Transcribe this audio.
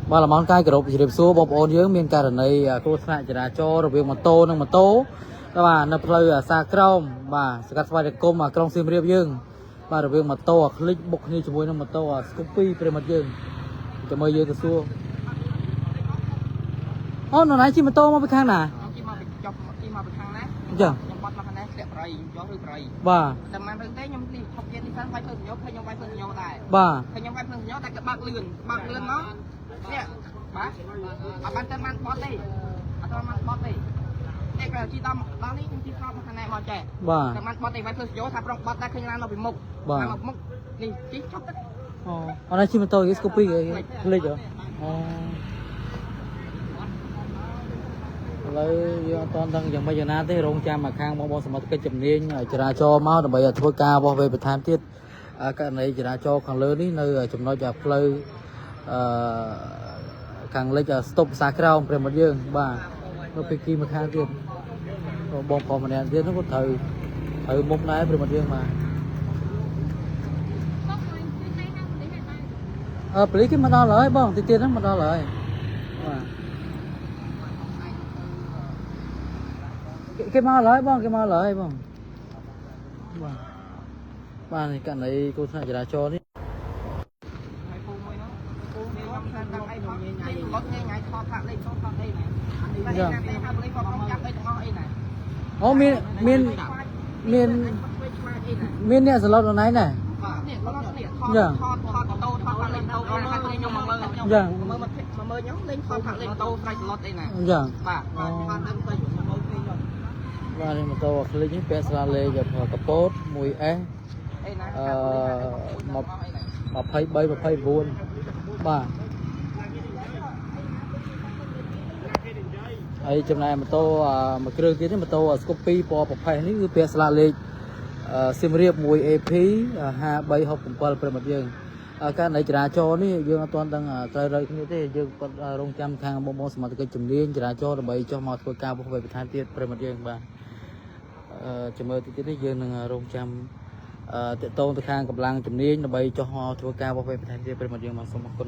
bà là món cái group chỉ đẹp số bọc ôn dưới miền cả này cô sẽ chỉ là cho rồi việc mà tô các bạn nộp lời xa crom và sẽ cắt vai được công mà crom sim riêng dương và rồi việc mà tô click bục như chúng nó mà tô scoopy về mặt dương cho mời dương từ xưa ô nó nói chi mà tô mà bị khang nè chưa bà bà bạn tên man bót đi, man bót đi, đây là chỉ tao đó đi chỉ tao thằng này mòn trẻ, man bót đi phải thử gió tháp rong bót ta khi nào nó bị mục, mục đi chỉ chốt tất. Ở đây chỉ mà tôi cái copy cái lấy rồi. Lấy toàn thân chẳng bây giờ na thế rong cha mà khang bao sớm cái chấm niên chỉ ra cho máu để bây giờ thôi ca bao về tham tiết cái này chỉ ra cho khang lớn đi nơi chúng nóจะplay khang lấyจะ stop សាក្រោមព្រមយើងបាទនៅពេលគីមកខាងទៀតបងប្អូនម្នាក់ទៀតនោះក៏ត្រូវមុខដែរព្រមយើងបាទប្លីគេមកដល់ហើយបងទៀតហ្នឹងមកដល់ហើយបាទគេមកហើយបងគេមកហើយបងបាទបាទនេះកាន់នេះគូថ្នាក់ចរាចរណ៍នេះអូមានអ្នកសឡុតនៅណៃណែយ៉ាងយ៉ាងមើលខ្ញុំលេងថតផាក់លេងតោស្រ័យស្លុតអីណាយ៉ាងបាទបានដឹងទៅបាទនេះម៉ូតូคลิกនេះពាក់ស្លាលេយកកប៉ូត 1S 23 24បាទហើយចំណែកម៉ូតូមួយគ្រឿងទៀតនេះម៉ូតូ Scoopy ពណ៌ប្រផេះនេះគឺពាក់ស្លាលេខសៀមរាប 1AP 5367ប្រិមិត្តយើងការនៃចរាចរណ៍នេះយើងអត់ទាន់ដឹងត្រូវរើគ្នាទេយើងគាត់រងចាំខាងបងសមត្ថកិច្ចជំនាញចរាចរណ៍ដើម្បីចុះមកធ្វើការពុះវេបន្ថែមទៀតប្រិមិត្តយើងបាទជំរឿទៀតនេះយើងនឹងរងចាំតេតងទៅខាងកម្លាំងជំនាញដើម្បីចុះមកធ្វើការពុះវេបន្ថែមទៀតប្រិមិត្តយើងបាទសូមអរគុណ